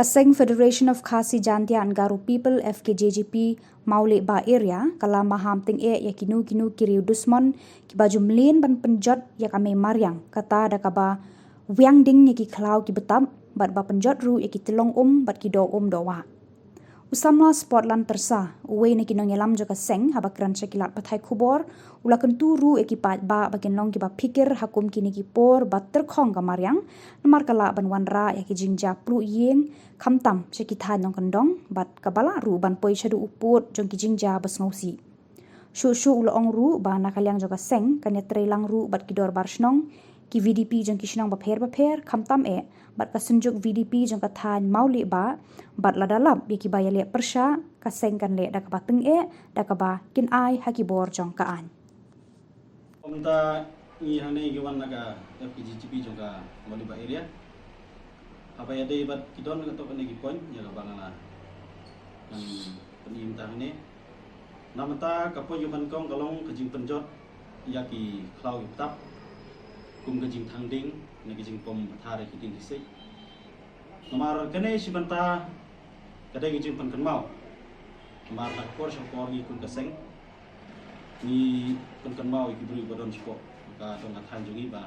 Kaseng Federation of Khasi Jantia Angaru People FKJGP Maule Ba Area kala maham ting ya kinu kiriu dusmon ki baju mlin ban penjot ya kame maryang kata da kaba wiang ding ki klau ki betam bat ba penjot ru ki telong bat ki do dowa usamla spot lan tersa uwe ne kinong yalam jo kaseng haba kran sekilat pathai khubor ula kentu ru ki pat ba bagen long ki ba pikir hakum kini ki por bat terkhong ka maryang namar kala ban wanra ya ki jingja plu yeng khamtam sekitha nong kandong bat kabala ru ban poi shadu uput jong ki jingja bas ngausi shu ula ong ru ba nakalyang jo kaseng kan ya trelang ru bat ki dor barsnong ki VDP jong ki sinang ba pher khamtam bat kasunjuk VDP jong ka than mauli ba bat ladalap bi ki bayale persha kaseng kan le da ka bateng da ka ba kin ai hakibor jong ka an Omta ni hane giwan naga FKJGP jong ka mauli ba area apa ya dei bat kidon ka to kane gi point ya ka bangala nang penimta hane namata kapo yuman kong kalong kajing penjot ya ki klau tap kum kajing thangding ne kajing pom thare ki ting dise nomar kane sibanta kadai kajing pan kanmau nomar tak por syapor ni kun kaseng ni kun kanmau ki bri badon sipo ka dong athan jungi ba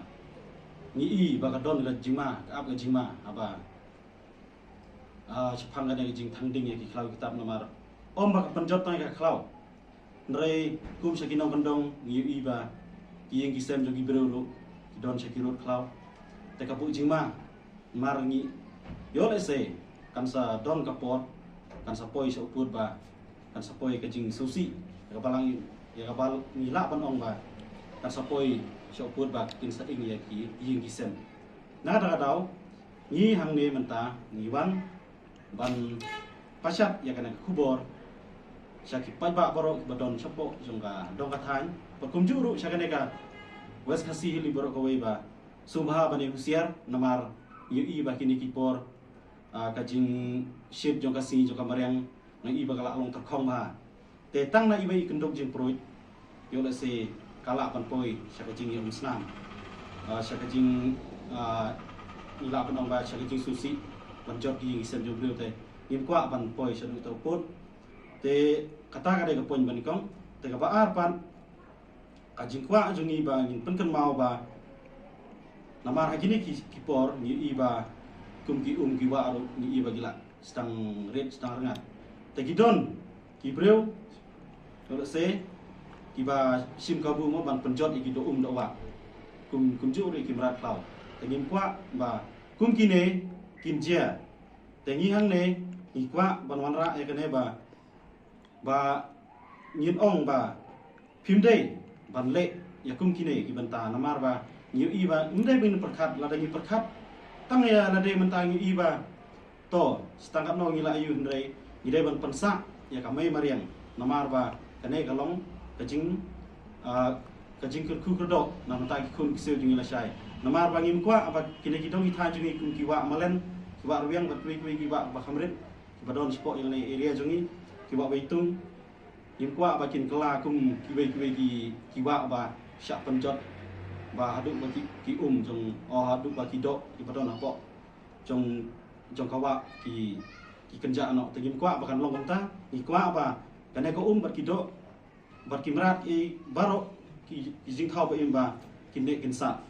ni i ba ka don ga jingma ka ap ga jingma aba chapang kane kajing thangding ya ki klau kitab nomar om ba penjot ta ka klau nrei kum sakinong kandong ni i ba ki yang kisem jogi bro don sekirut klau te kapu jingma marngi yo le se kan sa don kapot kan sa poi sa uput ba kan sa poi ka jing susi ka balang ya ka bal ngila ban ong ba kan sa poi sa uput ba kin sa ing ya ki ying kisem na da daw ni hang ne menta ni wan ban pasat ya kana kubor sakit pa boro badon sopo jongka dong ka than pakum juru sakane ka wes kasih libero kawai ba subha bani husiar namar yu ba kini kipor kajing ship jong kasih jong kamaryang nang iba kala long terkhong ba te tang na iba ikendok jing proit yo le se kala pan poi saka jing yung snam saka jing ila panong ba saka jing susi pan jot gi sen jong te nim kwa pan poi sadu to put te kata ka de ka pon ban kong te ka ba ar pan kajing kwa jungi ba ngin penkan mau ba namar hagini kipor ni iba kum ki wa aro ni iba gila stang red stang rengat tegidon kibreu kalau se kiba sim kabu mo ban penjot iki do do wa kum ju ri kimrat klau tengin kwa ba kum kine kinjia tengi hang ne ni kwa ban wanra ya kene ba ngin ong ba phimdei ban le ya kum kine ki banta namar ba nyu i ba ndai bin perkhat la dangi perkhat tang ya la de menta nyu i ba to setangkap no ngila ayu ndai ngidai ban pensa ya kamai mariang namar ba kane kalong kajing ku do na menta ki kun kiseu jingi la sai namar ba ngim kwa apa kine ki dong i tha jingi kum ki wa malen ki wa ruang ba kui ki wa ba khamrit ki badon sport yang area jingi ki wa baitung ngim kwa ba kin kala kum ki wa ba syak penjot ba haduk ba ki jong haduk ba ki do ki badon apa jong kawa ki kenja no tengim kwa ba kan long ta ki kwa ba kane ko ba ki do ba ki mrat i baro ki jing thau ba im ba ki ne kin sa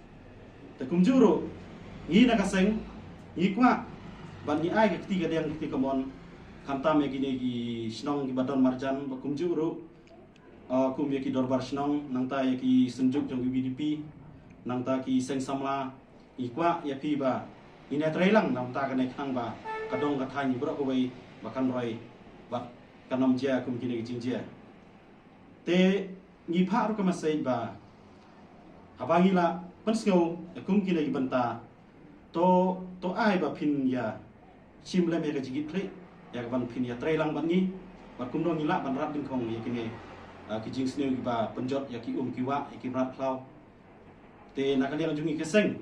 te kum juro ngi na ka seng ngi kwa ban ni ai ki tiga yang ki kamon khantam ya gini gi snong gi badon marjan bakum juru kum ya ki dorbar snong nangta ya ki senjuk jong BDP nangta ki seng samla ikwa ya pi ba ine trailang nangta kane khang ba kadong ka thani bro ko bai bakan roi ba kanom jia kum gini gi jingjia te ngi pha ru ka masai ba abangila pensngau kum gini gi banta to ai ba phin ya chim le me ka jigit kle ya ban pin ya trailang ban ni bat kum dong ila ban rat ding khong ya kini ki jing sneu ki ba penjot ya ki ki wa ki rat klau te na kaliang jungi keseng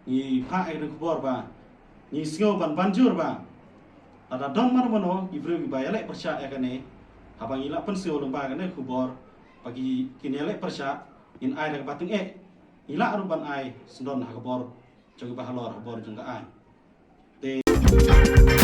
ni pha ai ru bor ba ni sneu ban banjur ba ada don mar mono ibru ki ba ya le persya ya kane habang ila pen sneu lomba kane kubor pagi kini le persya in ai dak bateng ila ru ban ai sendon ha kubor jong ba halor kubor jong ka ai te